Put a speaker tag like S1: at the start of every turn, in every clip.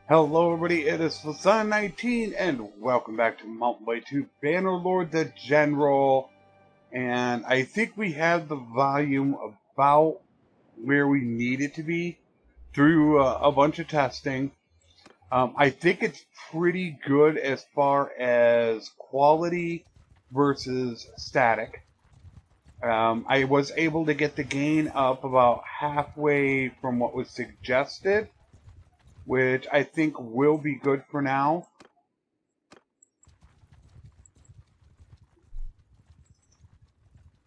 S1: Hello everybody, it is Flesson19 and welcome back to Mountain Blade 2 Bannerlord the General. And I think we have the volume about where we need it to be through a bunch of testing. I think it's pretty good as far as quality versus static. I was able to get the gain up about halfway from what was suggested, which I think will be good for now.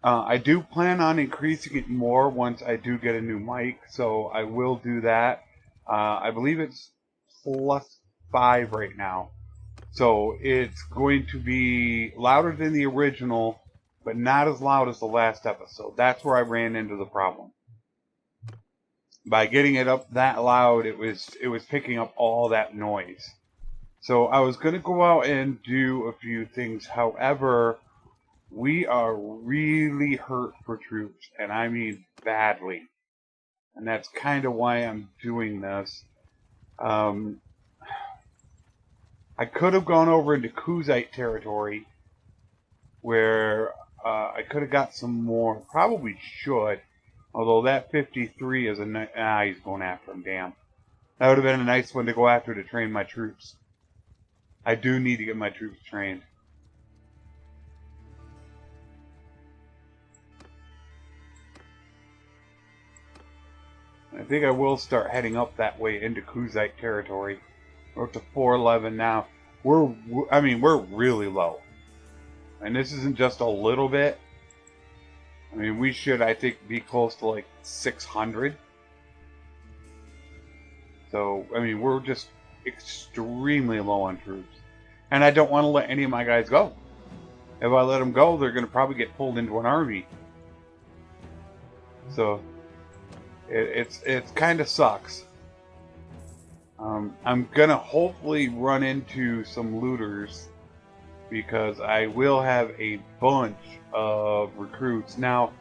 S1: I do plan on increasing it more once I do get a new mic, so I will do that. I believe it's +5 right now. So it's going to be louder than the original, but not as loud as the last episode. That's where I ran into the problem. By getting it up that loud, it was picking up all that noise. So I was going to go out and do a few things. However, we are really hurt for troops, and I mean badly. And that's kind of why I'm doing this. I could have gone over into Kuzite territory, where I could have got some more. Probably should. Although that 53 is a he's going after him, damn. That would have been a nice one to go after to train my troops. I do need to get my troops trained. I think I will start heading up that way into Kuzite territory. We're up to 411 now. We're really low. And this isn't just a little bit. I mean, we should, I think, be close to like 600. So, I mean, we're just extremely low on troops. And I don't want to let any of my guys go. If I let them go, they're going to probably get pulled into an army. So, it kind of sucks. I'm going to hopefully run into some looters, because I will have a bunch of recruits. Now,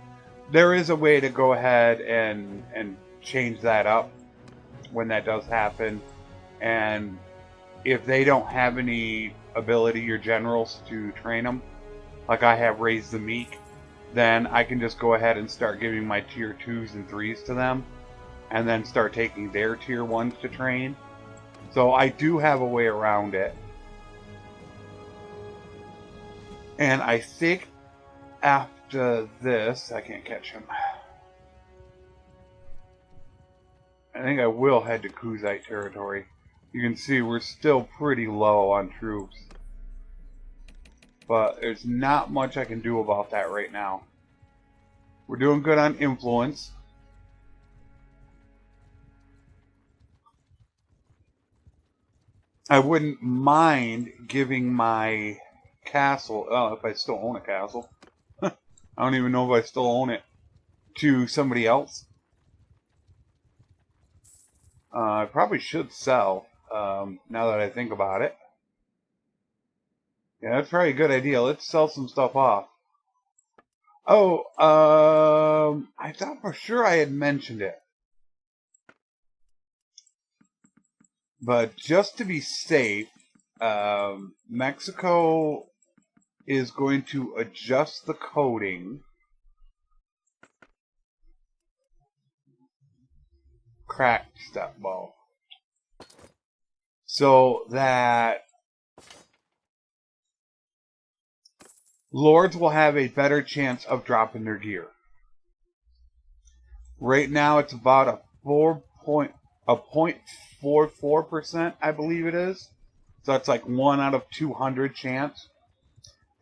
S1: there is a way to go ahead and change that up when that does happen. And if they don't have any ability, your generals, to train them, like I have raised the meek, then I can just go ahead and start giving my tier 2s and 3s to them, and then start taking their tier 1s to train. So I do have a way around it. And I think after this, I can't catch him. I think I will head to Kuzite territory. You can see we're still pretty low on troops. But there's not much I can do about that right now. We're doing good on influence. I wouldn't mind giving my castle, if I still own a castle. I don't even know if I still own it, to somebody else. I probably should sell, now that I think about it. Yeah, that's probably a good idea. Let's sell some stuff off. Oh, I thought for sure I had mentioned it. But just to be safe, Mexico is going to adjust the coding. Cracked step bow. So that lords will have a better chance of dropping their gear. Right now it's about a 0.44%, I believe it is. So that's like 1 out of 200 chance.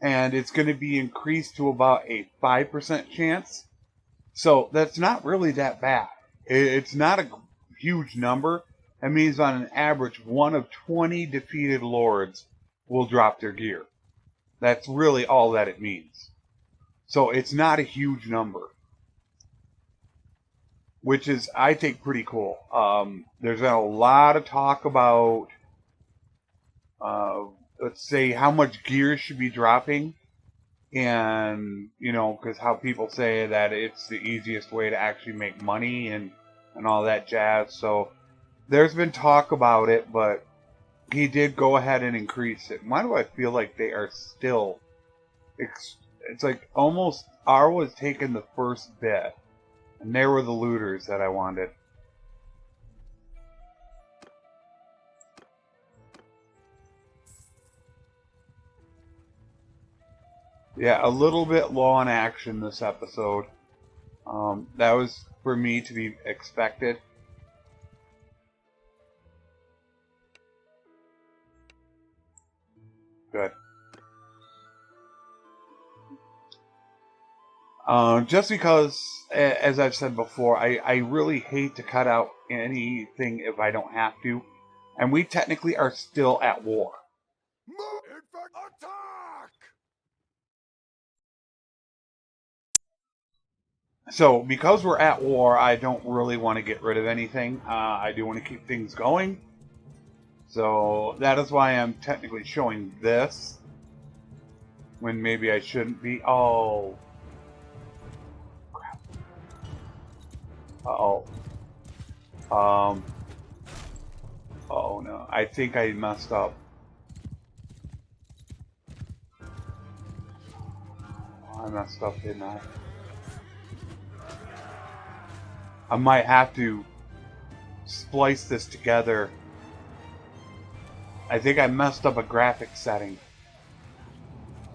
S1: And it's going to be increased to about a 5% chance. So that's not really that bad. It's not a huge number. That means on an average, 1 of 20 defeated lords will drop their gear. That's really all that it means. So it's not a huge number, which is, I think, pretty cool. There's been a lot of talk about, let's say, how much gear should be dropping. And, you know, because how people say that it's the easiest way to actually make money and all that jazz. So there's been talk about it, but he did go ahead and increase it. Why do I feel like they are still... It's like almost R was taking the first bit. And they were the looters that I wanted. Yeah, a little bit low on action this episode. That was for me to be expected. Good. Just because, as I've said before, I really hate to cut out anything if I don't have to. And we technically are still at war.
S2: Attack!
S1: So, because we're at war, I don't really want to get rid of anything. I do want to keep things going. So, that is why I'm technically showing this. When maybe I shouldn't be. Oh. Crap. Uh-oh. Oh no. I think I messed up. I messed up, didn't I? I might have to splice this together. I think I messed up a graphic setting.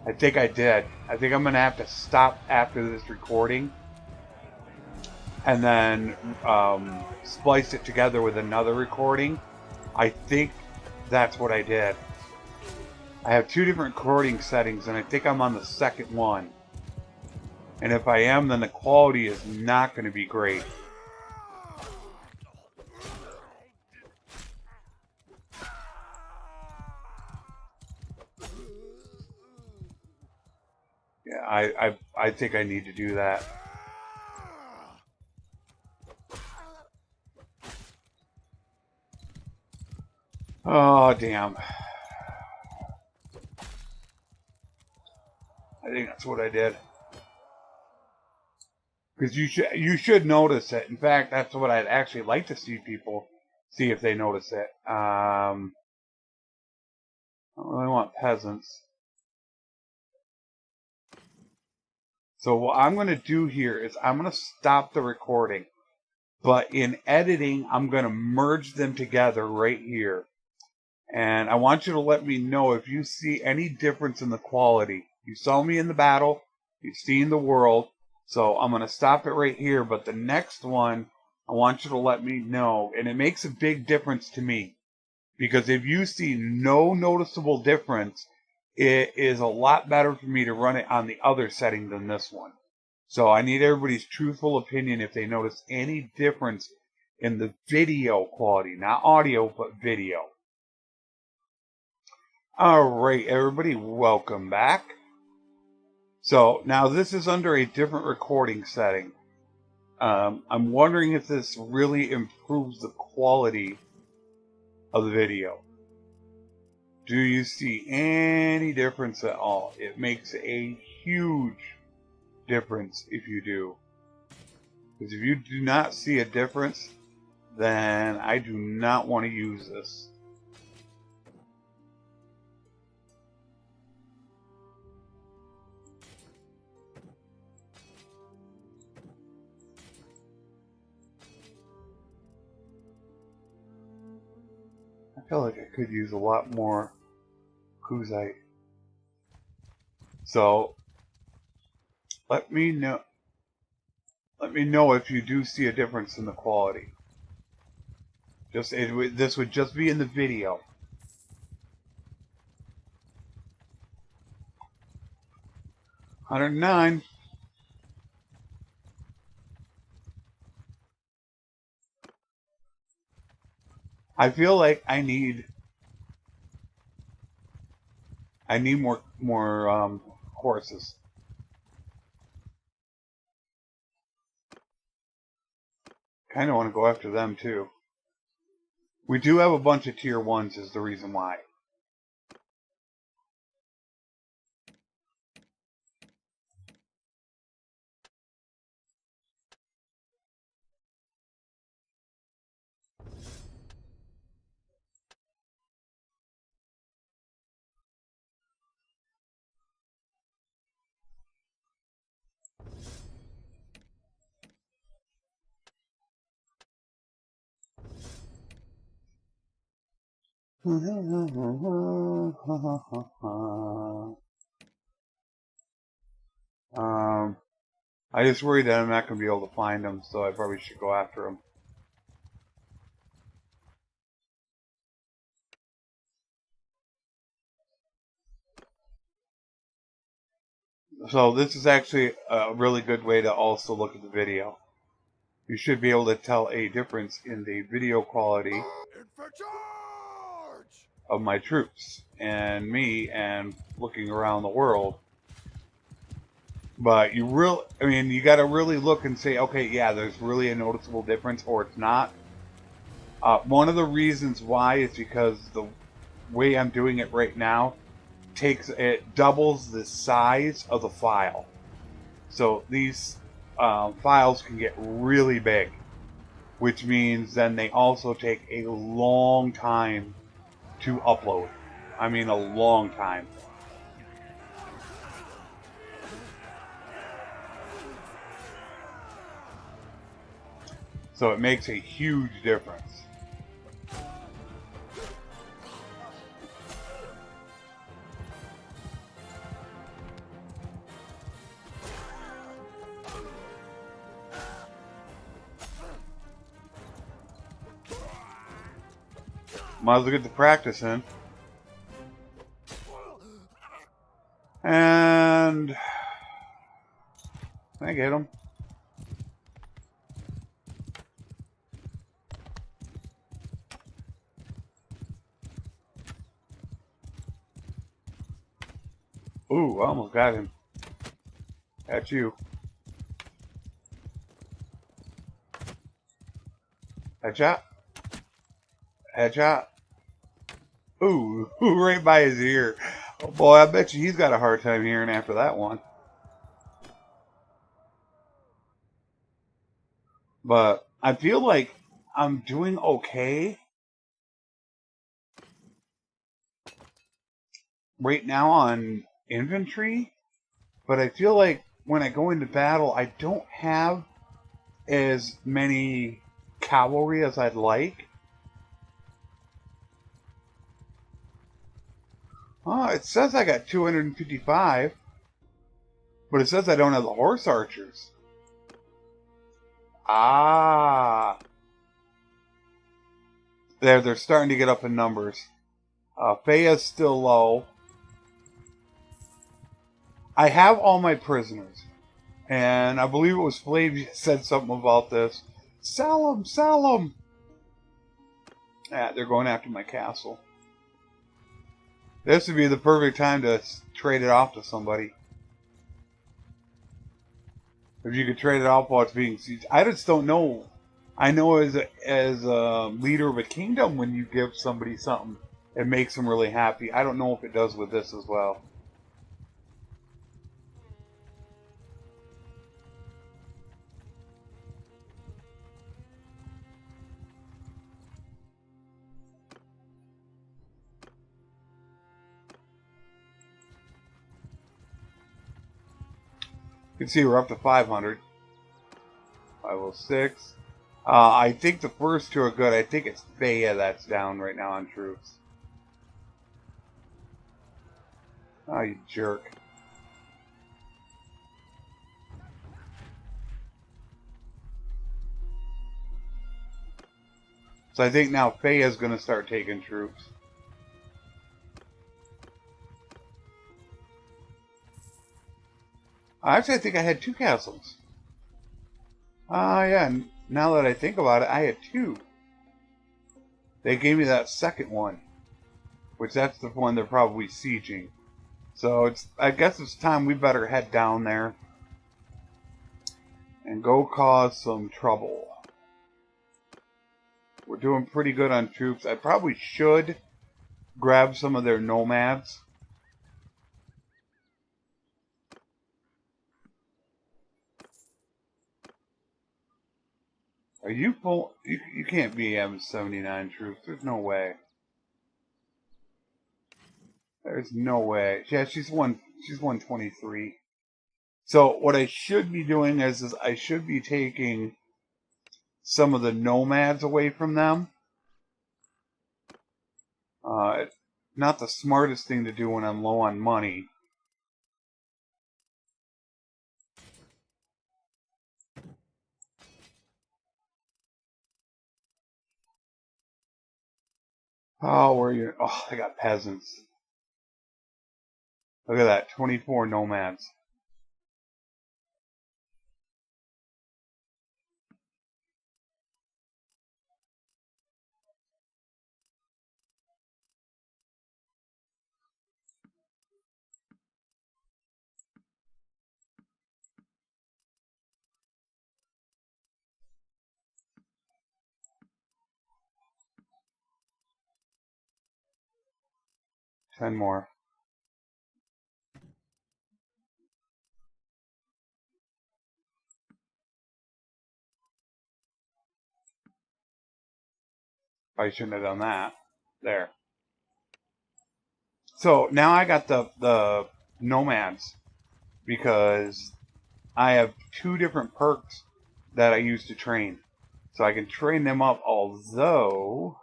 S1: I think I did. I think I'm going to have to stop after this recording and then splice it together with another recording. I think that's what I did. I have two different recording settings and I think I'm on the second one. And if I am, then the quality is not going to be great. Yeah, I think I need to do that. Oh, damn. I think that's what I did. Because you should notice it. In fact, that's what I'd actually like to see people see if they notice it. I don't really want peasants. So what I'm going to do here is I'm going to stop the recording. But in editing, I'm going to merge them together right here. And I want you to let me know if you see any difference in the quality. You saw me in the battle. You've seen the world. So I'm going to stop it right here. But the next one, I want you to let me know. And it makes a big difference to me. Because if you see no noticeable difference, it is a lot better for me to run it on the other setting than this one. So I need everybody's truthful opinion if they notice any difference in the video quality. Not audio, but video. Alright, everybody, welcome back. So, now this is under a different recording setting. I'm wondering if this really improves the quality of the video. Do you see any difference at all? It makes a huge difference if you do. Because if you do not see a difference, then I do not want to use this. I feel like I could use a lot more Kuzite. So let me know if you do see a difference in the quality. This would just be in the video. $109. I feel like I need more horses. Kind of want to go after them too. We do have a bunch of tier 1s is the reason why. I just worry that I'm not going to be able to find them, so I probably should go after them. So this is actually a really good way to also look at the video. You should be able to tell a difference in the video quality of my troops and me and looking around the world. But you got to really look and say, okay, yeah, there's really a noticeable difference, or it's not. One of the reasons why is because the way I'm doing it right now it doubles the size of the file. So these files can get really big, which means then they also take a long time to upload. I mean, a long time. So it makes a huge difference. Might as well get the practice in. And I get him. Ooh, I almost got him. That's you. Headshot. Headshot. Ooh, right by his ear. Oh boy, I bet you he's got a hard time hearing after that one. But I feel like I'm doing okay right now on infantry. But I feel like when I go into battle, I don't have as many cavalry as I'd like. Oh, it says I got 255, but it says I don't have the horse archers. Ah. They're starting to get up in numbers. Feya's still low. I have all my prisoners. And I believe it was Flavia said something about this. Sell them! Sell them! Yeah, they're going after my castle. This would be the perfect time to trade it off to somebody. If you could trade it off while it's being sieged. I just don't know. I know as a leader of a kingdom, when you give somebody something, it makes them really happy. I don't know if it does with this as well. You can see we're up to 500. 506. I think the first two are good. I think it's Feya that's down right now on troops. Oh, you jerk. So I think now Feya's going to start taking troops. Actually, I think I had 2 castles. Yeah, now that I think about it, I had 2. They gave me that second one, which that's the one they're probably sieging. So I guess it's time we better head down there and go cause some trouble. We're doing pretty good on troops. I probably should grab some of their nomads. Are you full? You can't be M79 troops. There's no way. There's no way. Yeah, she's 123. So what I should be doing is I should be taking some of the nomads away from them. It's not the smartest thing to do when I'm low on money. Oh, where are you? Oh, I got peasants. Look at that, 24 nomads. Ten more. I shouldn't have done that. There. So now I got the nomads because I have two different perks that I use to train. So I can train them up, although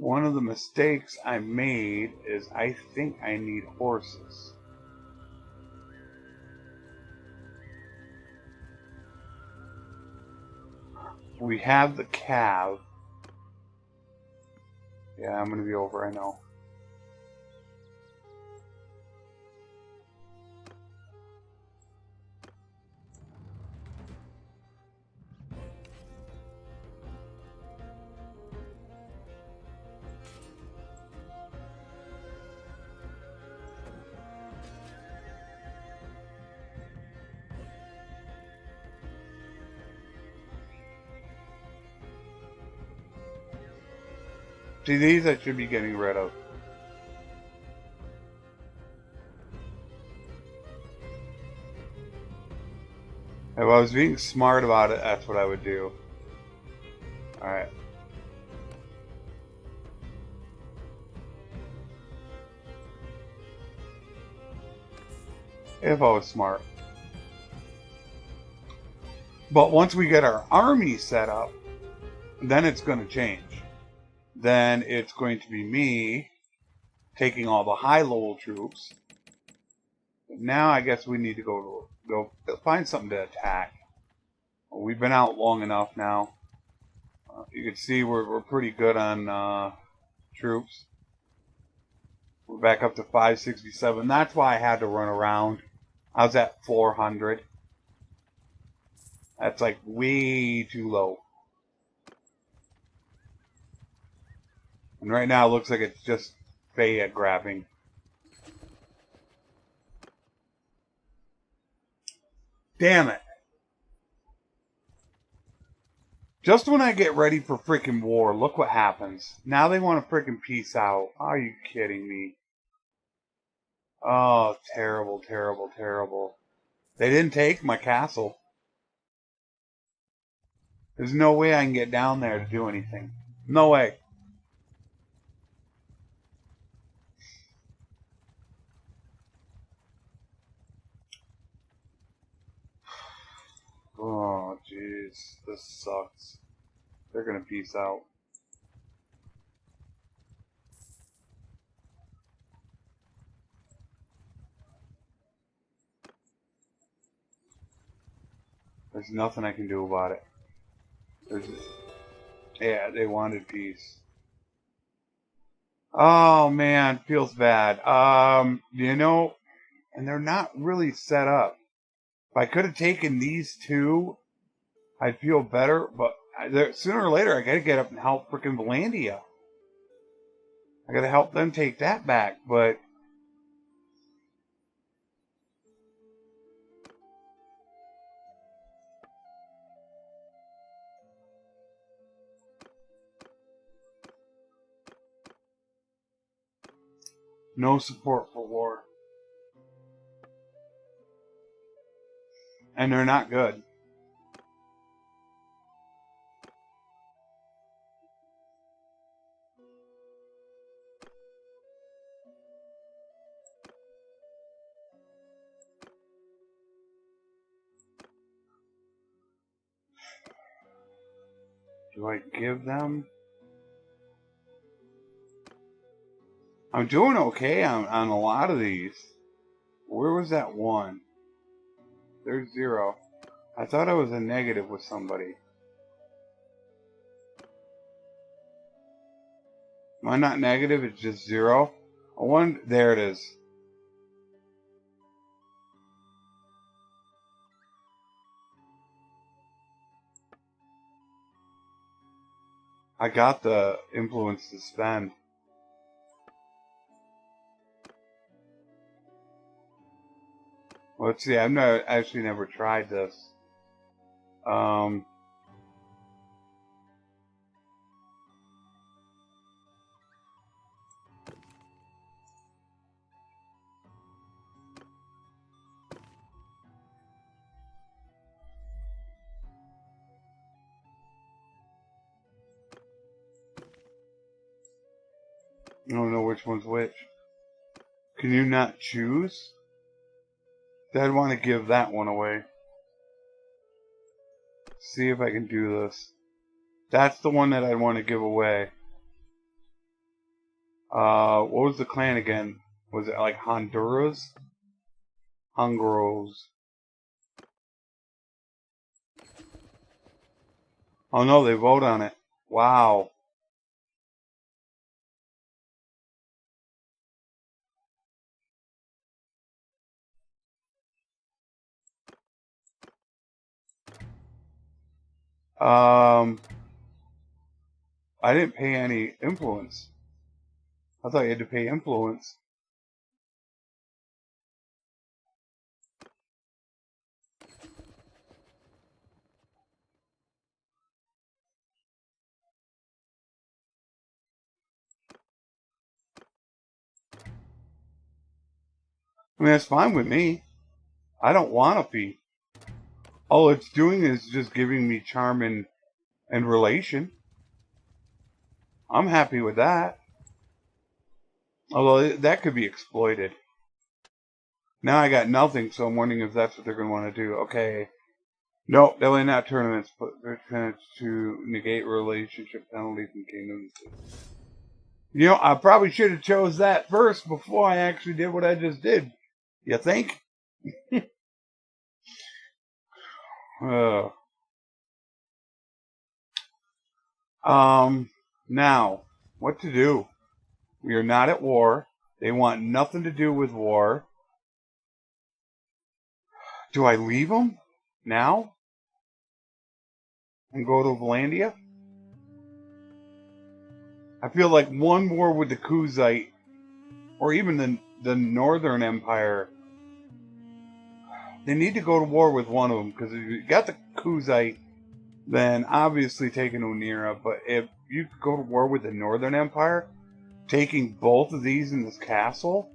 S1: one of the mistakes I made is I think I need horses. We have the cav. Yeah, I'm going to be over, I know. See, these I should be getting rid of. If I was being smart about it, that's what I would do. Alright. If I was smart. But once we get our army set up, then it's going to change. Then it's going to be me taking all the high-level troops. But now I guess we need to go find something to attack. We've been out long enough now. You can see we're pretty good on troops. We're back up to 567. That's why I had to run around. I was at 400. That's like way too low. And right now it looks like it's just Fayette grabbing. Damn it. Just when I get ready for freaking war, look what happens. Now they want to freaking peace out. Are you kidding me? Oh, terrible, terrible, terrible. They didn't take my castle. There's no way I can get down there to do anything. No way. Oh, jeez. This sucks. They're gonna peace out. There's nothing I can do about it. Yeah, they wanted peace. Oh man, feels bad. You know, and they're not really set up. If I could have taken these two, I'd feel better. But sooner or later, I gotta get up and help frickin' Valandia. I gotta help them take that back. But no support for war, and they're not good. Do I give them? I'm doing okay on a lot of these. Where was that one? There's 0. I thought I was a negative with somebody. Am I not negative? It's just 0. There it is. I got the influence to spend. Let's see. I've actually never tried this. I don't know which one's which. Can you not choose? I'd want to give that one away. See if I can do this. That's the one that I want to give away. What was the clan again? Was it like Honduras? Honguros. Oh no, they vote on it. Wow. I didn't pay any influence. I thought you had to pay influence. I mean, that's fine with me. I don't want a fee. All it's doing is just giving me charm and relation. I'm happy with that. Although that could be exploited. Now I got nothing, so I'm wondering if that's what they're going to want to do. Okay. Nope, they'll not tournaments, but they're trying to negate relationship penalties and kingdoms. You know, I probably should have chose that first before I actually did what I just did. You think? Now, what to do? We are not at war. They want nothing to do with war. Do I leave them now and go to Valandia? I feel like one war with the Kuzite, or even the Northern Empire, they need to go to war with one of them, because if you got the Kuzite, then obviously taking Unira, but if you could go to war with the Northern Empire, taking both of these in this castle,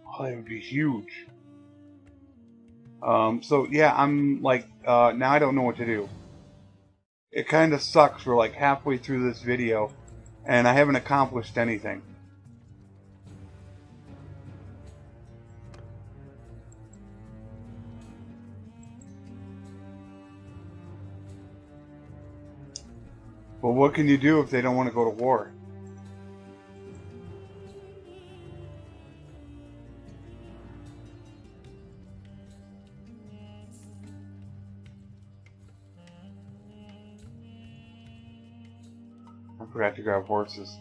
S1: oh, that would be huge. So yeah, I'm like, now I don't know what to do. It kind of sucks. We're like halfway through this video, and I haven't accomplished anything. But what can you do if they don't want to go to war? I forgot to grab horses.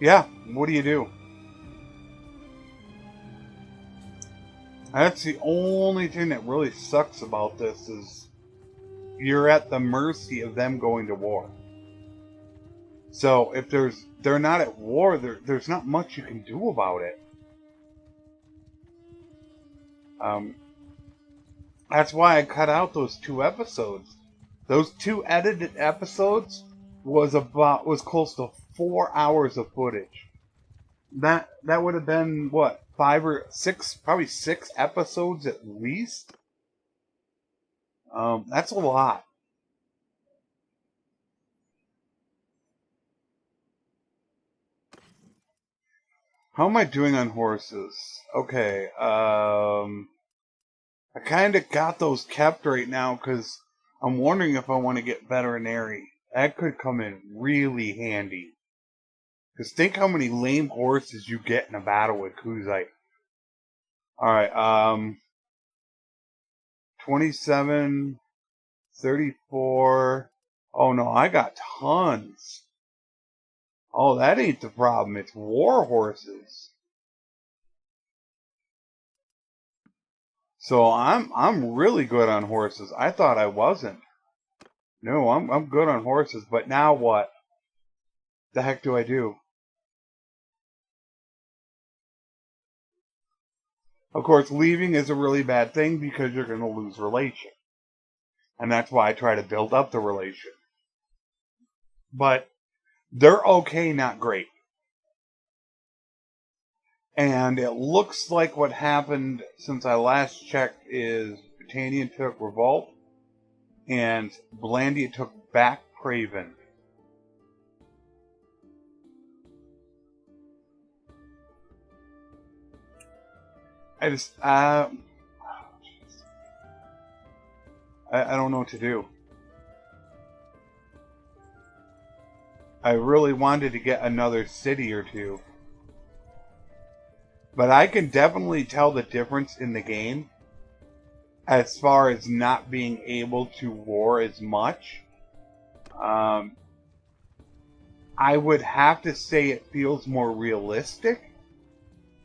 S1: Yeah, what do you do? That's the only thing that really sucks about this is you're at the mercy of them going to war. So if they're not at war, there's not much you can do about it. That's why I cut out those 2 episodes. Those 2 edited episodes was close to 4 hours of footage. That would have been what, 5 or 6, probably 6 episodes at least. That's a lot. How am I doing on horses? Okay, I kind of got those kept right now because I'm wondering if I want to get veterinary. That could come in really handy. Because think how many lame horses you get in a battle with Kuzite. Alright, 27, 34. Oh no, I got tons. Oh, that ain't the problem. It's war horses. So I'm really good on horses. I thought I wasn't. No, I'm good on horses, but now what? The heck do I do? Of course, leaving is a really bad thing because you're going to lose relation. And that's why I try to build up the relation. But they're okay, not great. And it looks like what happened since I last checked is Britannia took Revolt and Blandia took back Craven. I don't know what to do. I really wanted to get another city or two. But I can definitely tell the difference in the game as far as not being able to war as much. I would have to say it feels more realistic.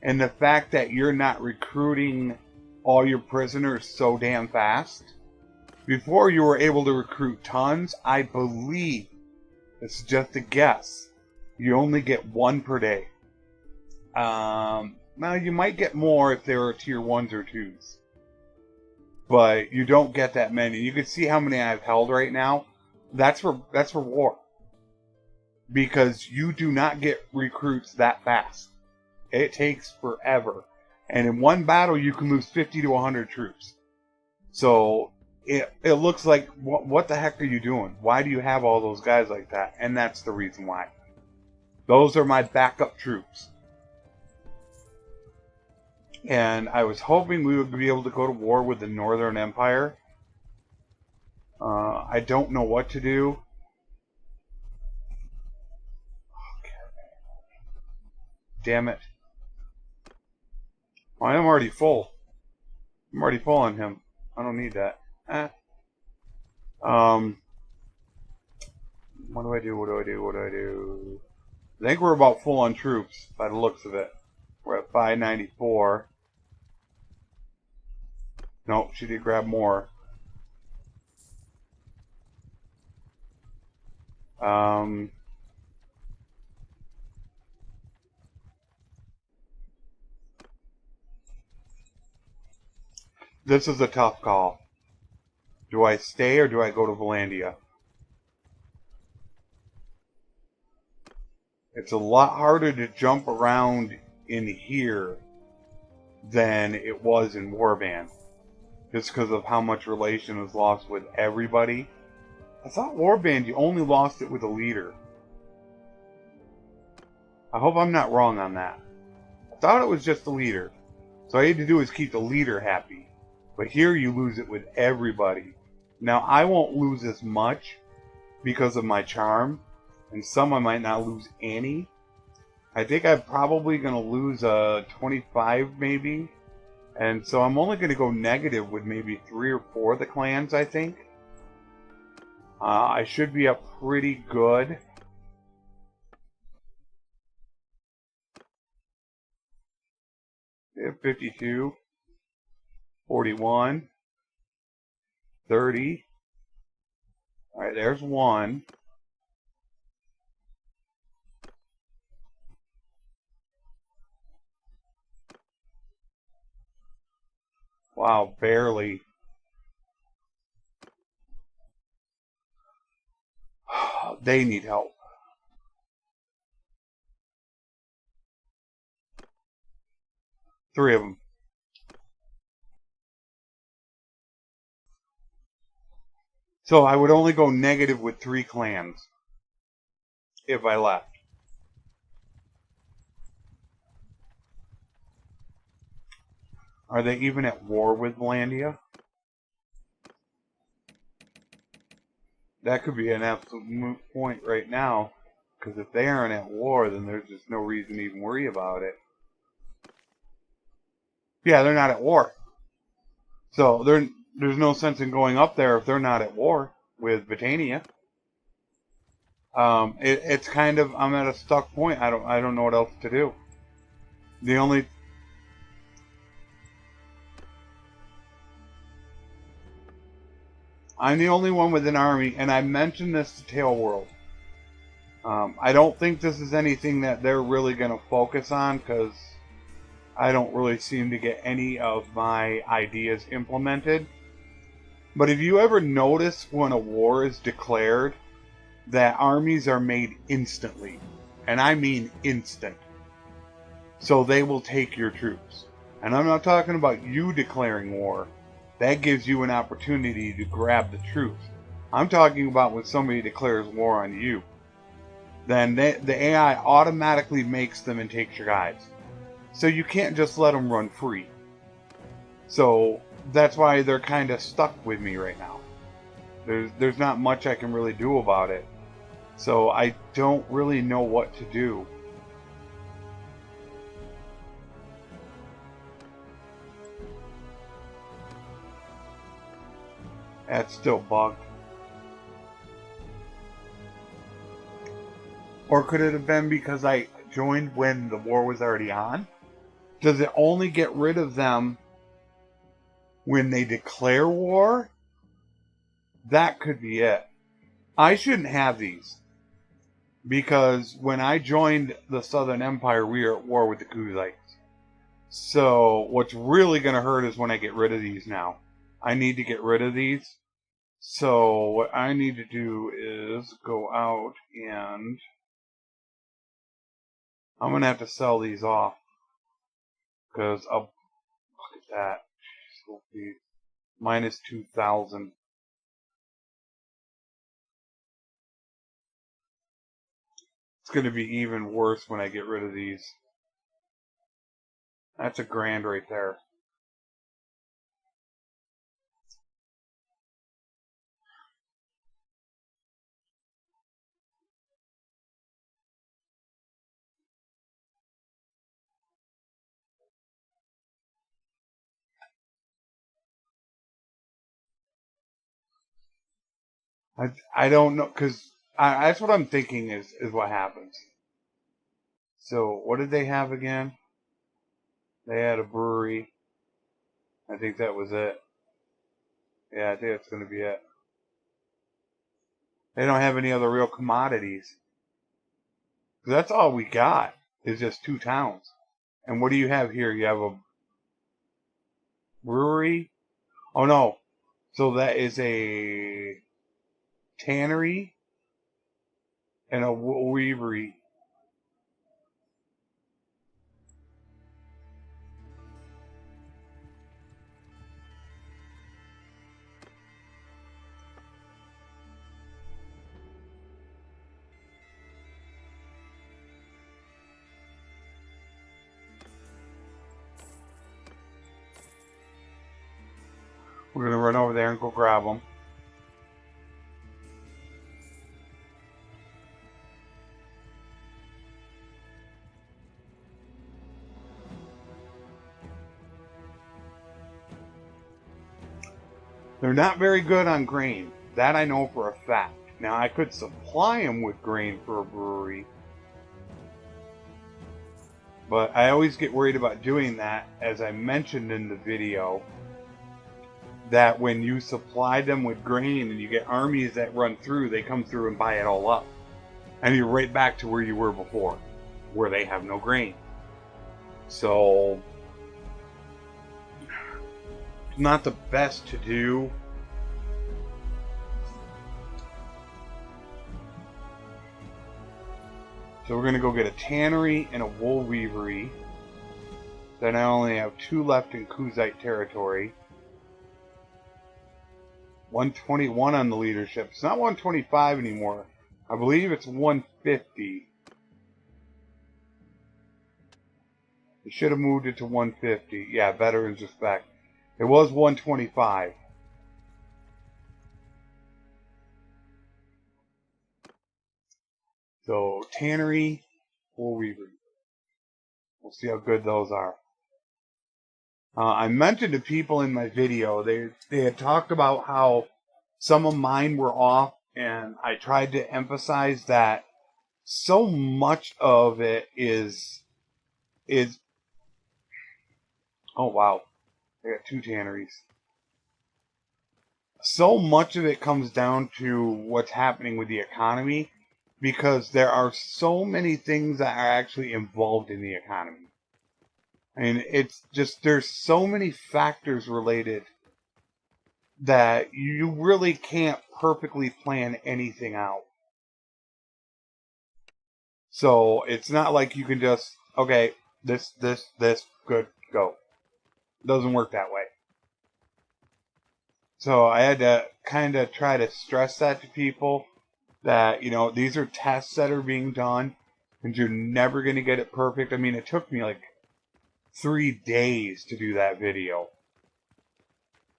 S1: And the fact that you're not recruiting all your prisoners so damn fast. Before you were able to recruit tons, I believe, it's just a guess, you only get 1 per day. Now you might get more if there are tier 1s or 2s. But you don't get that many. You can see how many I've held right now. That's for war. Because you do not get recruits that fast. It takes forever. And in one battle, you can lose 50 to 100 troops. So, it looks like, what the heck are you doing? Why do you have all those guys like that? And that's the reason why. Those are my backup troops. And I was hoping we would be able to go to war with the Northern Empire. I don't know what to do. Damn it. Well, I'm already full. I'm already full on him. I don't need that. What do I do? What do I do? What do I do? I think we're about full on troops by the looks of it. We're at 594. Nope, she did grab more. This is a tough call. Do I stay or do I go to Valandia? It's a lot harder to jump around in here than it was in Warband. Just because of how much relation is lost with everybody. I thought Warband, you only lost it with a leader. I hope I'm not wrong on that. I thought it was just the leader. So all you had to do is keep the leader happy. But here you lose it with everybody. Now I won't lose as much because of my charm. And some I might not lose any. I think I'm probably going to lose 25 maybe. And so I'm only going to go negative with maybe 3 or 4 of the clans, I think. I should be up pretty good. Yeah, 52, 41, 30. Alright, there's 1. Wow, barely. They need help. 3 of them. So I would only go negative with 3 clans if I left. Are they even at war with Landia? That could be an absolute moot point right now. Because if they aren't at war, then there's just no reason to even worry about it. Yeah, they're not at war. So there's no sense in going up there if they're not at war with Britannia. It's kind of, I'm at a stuck point. I don't know what else to do. I'm the only one with an army, and I mentioned this to Tail World. I don't think this is anything that they're really going to focus on, because I don't really seem to get any of my ideas implemented. But if you ever notice when a war is declared, that armies are made instantly. And I mean instant. So they will take your troops. And I'm not talking about you declaring war. That gives you an opportunity to grab the troops. I'm talking about when somebody declares war on you. Then the AI automatically makes them and takes your guys. So you can't just let them run free. So that's why they're kind of stuck with me right now. There's not much I can really do about it. So I don't really know what to do. That's still bugged. Or could it have been because I joined when the war was already on? Does it only get rid of them when they declare war? That could be it. I shouldn't have these. Because when I joined the Southern Empire, we were at war with the Kuzites. So what's really going to hurt is when I get rid of these now. I need to get rid of these. So what I need to do is go out and I'm going to have to sell these off. Because look at that. So minus 2,000. It's going to be even worse when I get rid of these. That's $1,000 right there. I don't know, because that's what I'm thinking is what happens. So what did they have again? They had a brewery. I think that was it. Yeah, I think that's going to be it. They don't have any other real commodities. That's all we got is just 2 towns. And what do you have here? You have a brewery? Oh no. So that is a tannery and a weavery. We're going to run over there and go grab them. They're not very good on grain. That I know for a fact. Now, I could supply them with grain for a brewery. But I always get worried about doing that, as I mentioned in the video, that when you supply them with grain and you get armies that run through, they come through and buy it all up. And you're right back to where you were before, where they have no grain. So, it's not the best to do. So we're going to go get a tannery and a wool weavery. Then I only have 2 left in Kuzite territory. 121 on the leadership. It's not 125 anymore. I believe it's 150. They should have moved it to 150. Yeah, veterans respect. It was 125. So, tannery, wool weaver. We'll see how good those are. I mentioned to people in my video, they had talked about how some of mine were off, and I tried to emphasize that so much of it is oh wow, I got 2 tanneries. So much of it comes down to what's happening with the economy, because there are so many things that are actually involved in the economy. And it's just, there's so many factors related that you really can't perfectly plan anything out. So it's not like you can just, okay, this, good, go. It doesn't work that way. So I had to kind of try to stress that to people that, you know, these are tests that are being done and you're never going to get it perfect. I mean, it took me like 3 days to do that video.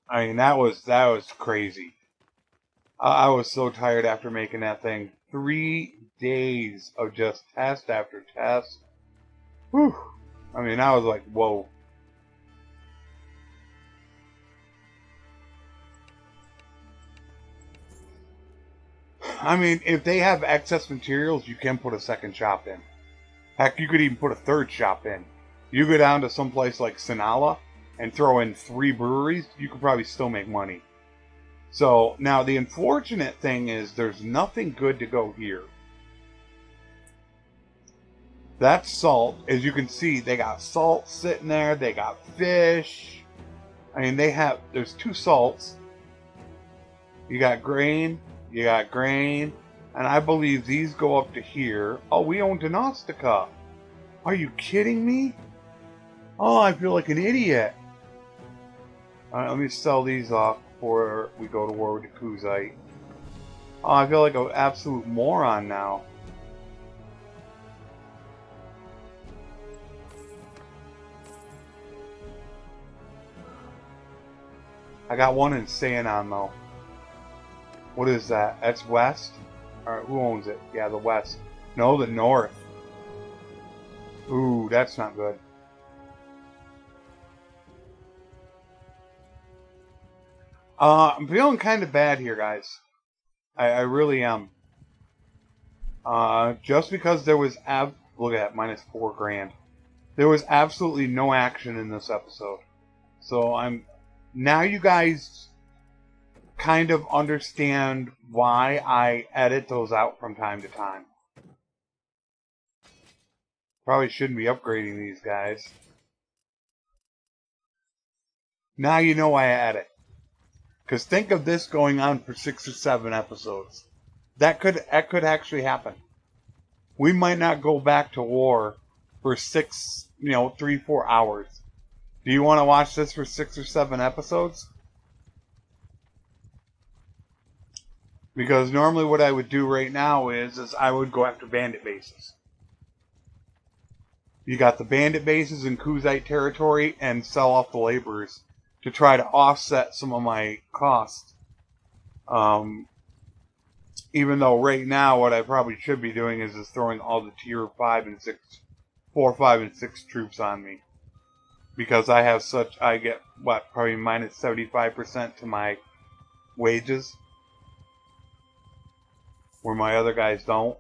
S1: I mean, that was crazy. I was so tired after making that thing. 3 days of just test after test. Whew. I mean, I was like, whoa. I mean, if they have excess materials, you can put a second shop in. Heck, you could even put a third shop in. You go down to some place like Sinala and throw in 3 breweries, you could probably still make money. So, now the unfortunate thing is there's nothing good to go here. That's salt. As you can see, they got salt sitting there. They got fish. I mean, there's 2 salts. You got grain. And I believe these go up to here. Oh, we own Diagnostica. Are you kidding me? Oh, I feel like an idiot. Alright, let me sell these off before we go to war with the Kuzite. Oh, I feel like an absolute moron now. I got one in Sanon though. What is that? That's west? Alright, who owns it? Yeah, the west. No, the north. Ooh, that's not good. I'm feeling kind of bad here, guys. I really am. Just because there was look at that, minus 4 grand. There was absolutely no action in this episode. So now you guys kind of understand why I edit those out from time to time. Probably shouldn't be upgrading these guys. Now you know why I edit. Because think of this going on for 6 or 7 episodes. That could actually happen. We might not go back to war for 3-4 hours. Do you want to watch this for 6 or 7 episodes? Because normally what I would do right now is I would go after bandit bases. You got the bandit bases in Kuzite territory and sell off the laborers to try to offset some of my costs. Even though right now what I probably should be doing is throwing all the tier 5 and 6, 4, 5, and 6 troops on me. Because I get, probably minus 75% to my wages. Where my other guys don't.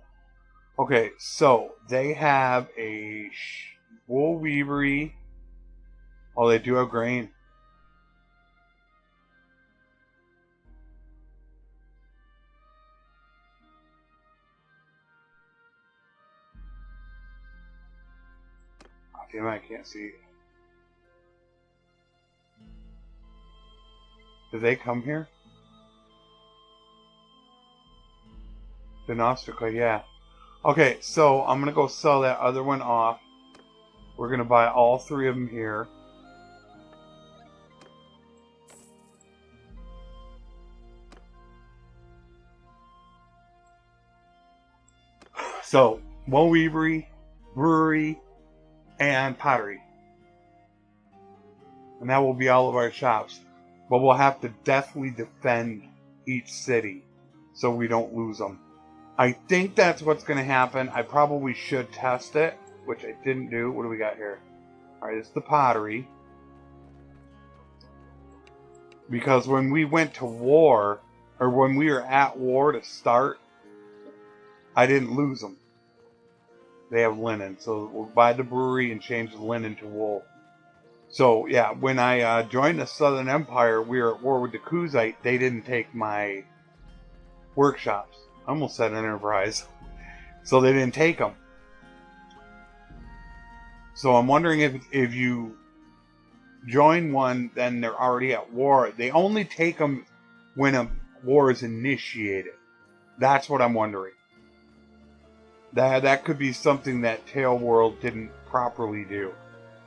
S1: Okay, so they have a wool weavery. Oh, they do have grain. Oh, damn it, I can't see. Did they come here? Diagnostica, yeah. Okay, so I'm going to go sell that other one off. We're going to buy all 3 of them here. So, Woe Weavery, Brewery, and Pottery. And that will be all of our shops. But we'll have to definitely defend each city so we don't lose them. I think that's what's going to happen. I probably should test it, which I didn't do. What do we got here? Alright, it's the Pottery. Because when we went to war, or when we were at war to start, I didn't lose them. They have linen. So we'll buy the brewery and change the linen to wool. So, yeah, when I joined the Southern Empire, we were at war with the Kuzite. They didn't take my workshops. I almost said enterprise. So they didn't take them. So I'm wondering if you join one, then they're already at war. They only take them when a war is initiated. That's what I'm wondering. That could be something that Tail World didn't properly do.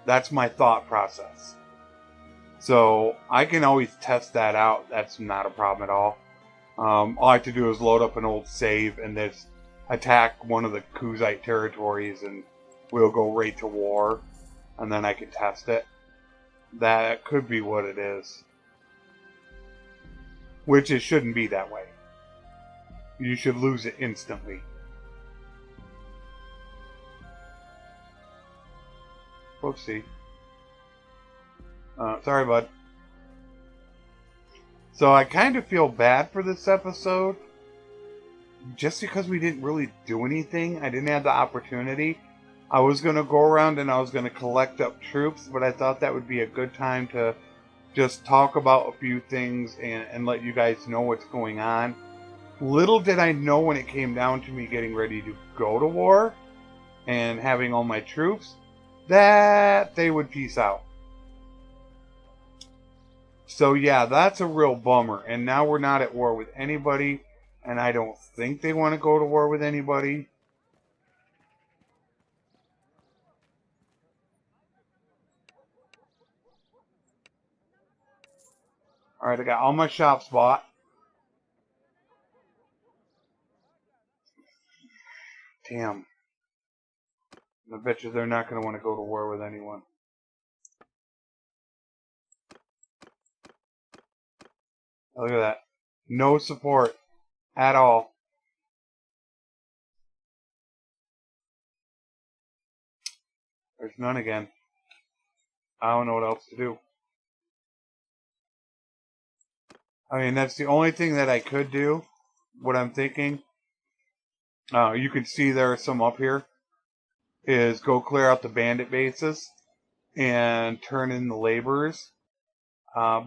S1: That's my thought process. So I can always test that out. That's not a problem at all. All I have to do is load up an old save and then attack one of the Kuzite territories and we'll go right to war. And then I can test it. That could be what it is. Which it shouldn't be that way. You should lose it instantly. Whoopsie. Sorry, bud. So I kind of feel bad for this episode. Just because we didn't really do anything. I didn't have the opportunity. I was going to go around and I was going to collect up troops. But I thought that would be a good time to just talk about a few things and let you guys know what's going on. Little did I know when it came down to me getting ready to go to war and having all my troops that they would peace out. So yeah, that's a real bummer. And now we're not at war with anybody. And I don't think they want to go to war with anybody. Alright, I got all my shops bought. Damn. I bet you they're not going to want to go to war with anyone. Look at that. No support at all. There's none again. I don't know what else to do. I mean, that's the only thing that I could do. What I'm thinking. You can see there are some up here. Is go clear out the bandit bases. And turn in the laborers.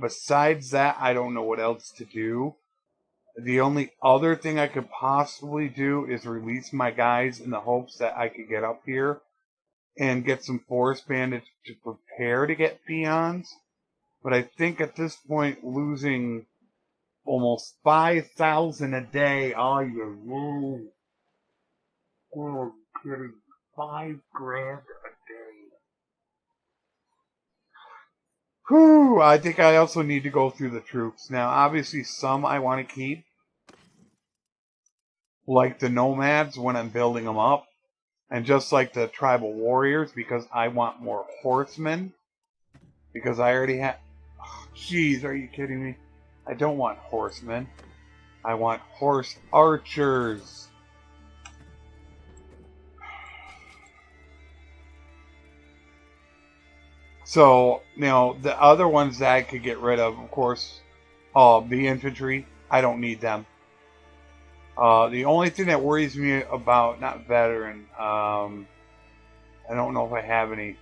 S1: Besides that, I don't know what else to do. The only other thing I could possibly do is release my guys in the hopes that I could get up here and get some forest bandits to prepare to get peons. But I think at this point, losing almost 5,000 a day, oh, you know. Oh, kidding. 5 grand a day. Whew, I think I also need to go through the troops. Now, obviously, some I want to keep. Like the nomads when I'm building them up. And just like the tribal warriors, because I want more horsemen. Because I already have... Jeez, are you kidding me? I don't want horsemen. I want horse archers. So, you know, the other ones that I could get rid of course, the infantry. I don't need them. The only thing that worries me about, not veteran, I don't know if I have any.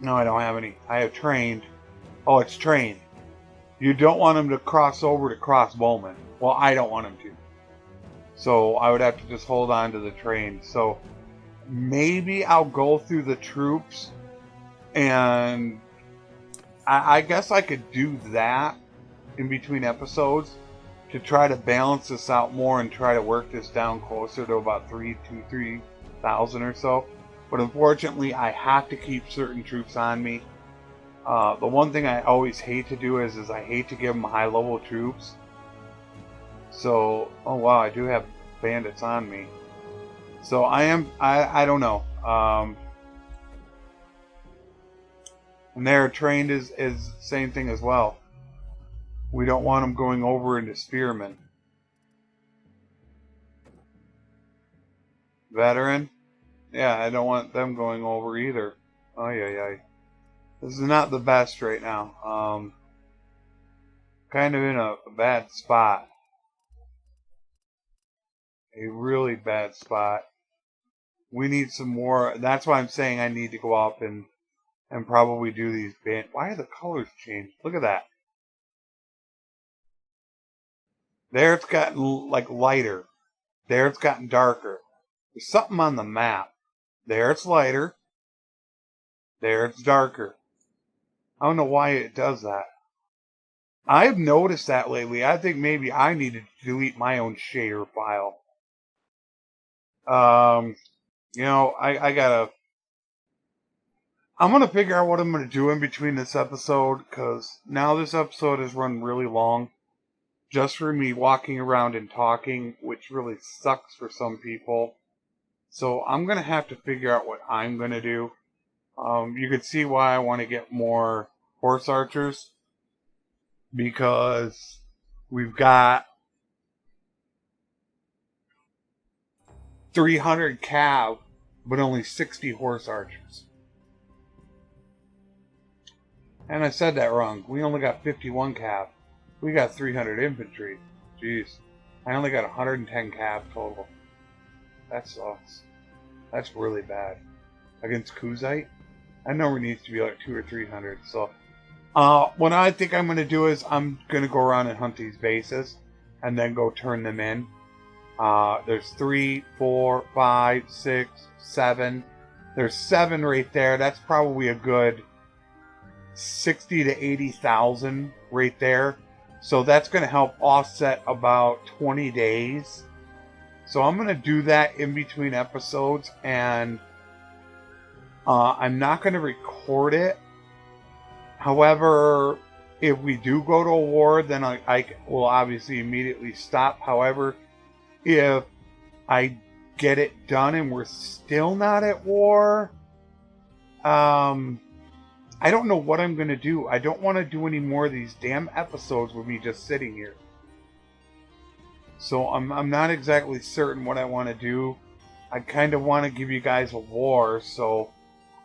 S1: No, I don't have any. I have trained. Oh, it's trained. You don't want them to cross over to crossbowmen. Well, I don't want them to. So I would have to just hold on to the trained. So maybe I'll go through the troops and I guess I could do that in between episodes. to try to balance this out more and try to work this down closer to about 3,000 or so. But unfortunately, I have to keep certain troops on me. The one thing I always hate to do is I hate to give them high-level troops. So, oh wow, I do have bandits on me. So I don't know. And they're trained is the same thing as well. We don't want them going over into spearmen. Veteran? Yeah, I don't want them going over either. Oh yeah. This is not the best right now. Kind of in a bad spot. A really bad spot. We need some more. That's why I'm saying I need to go up and probably do these band. Why are the colors changed? Look at that. There it's gotten like lighter. There it's gotten darker. There's something on the map. There it's lighter. There it's darker. I don't know why it does that. I've noticed that lately. I think maybe I need to delete my own shader file. You know, I gotta... I'm gonna figure out what I'm gonna do in between this episode, because now this episode has run really long. Just for me walking around and talking, which really sucks for some people. So I'm going to have to figure out what I'm going to do. You can see why I want to get more horse archers. Because we've got 300 cav, but only 60 horse archers. And I said that wrong. We only got 51 cav. We got 300 infantry. Jeez. I only got 110 cav total. That sucks. That's really bad. Against Kuzite? I know it needs to be like 200 or 300. So, what I think I'm going to do is I'm going to go around and hunt these bases. And then go turn them in. There's 3, 4, 5, 6, 7. There's 7 right there. That's probably a good 60 to 80,000 right there. So that's going to help offset about 20 days. So I'm going to do that in between episodes. And I'm not going to record it. However, if we do go to a war, then I will obviously immediately stop. However, if I get it done and we're still not at war, I don't know what I'm going to do. I don't want to do any more of these damn episodes with me just sitting here. So I'm not exactly certain what I want to do. I kind of want to give you guys a war. So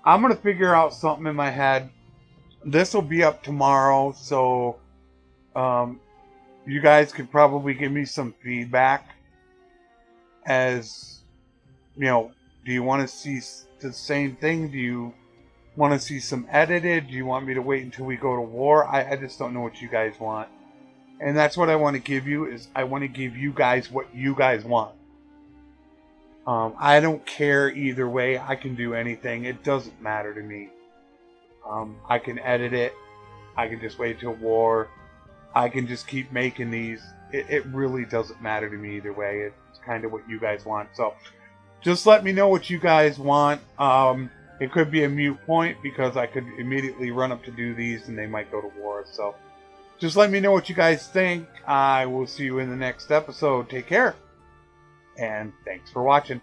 S1: I'm going to figure out something in my head. This will be up tomorrow. So you guys could probably give me some feedback. As, you know, do you want to see the same thing? Do you want to see some edited? Do you want me to wait until we go to war? I just don't know what you guys want. And that's what I want to give you, is I want to give you guys what you guys want. I don't care either way. I can do anything. It doesn't matter to me. I can edit it. I can just wait till war. I can just keep making these. It really doesn't matter to me either way. It's kind of what you guys want. So just let me know what you guys want. It could be a mute point because I could immediately run up to do these and they might go to war. So just let me know what you guys think. I will see you in the next episode. Take care. And thanks for watching.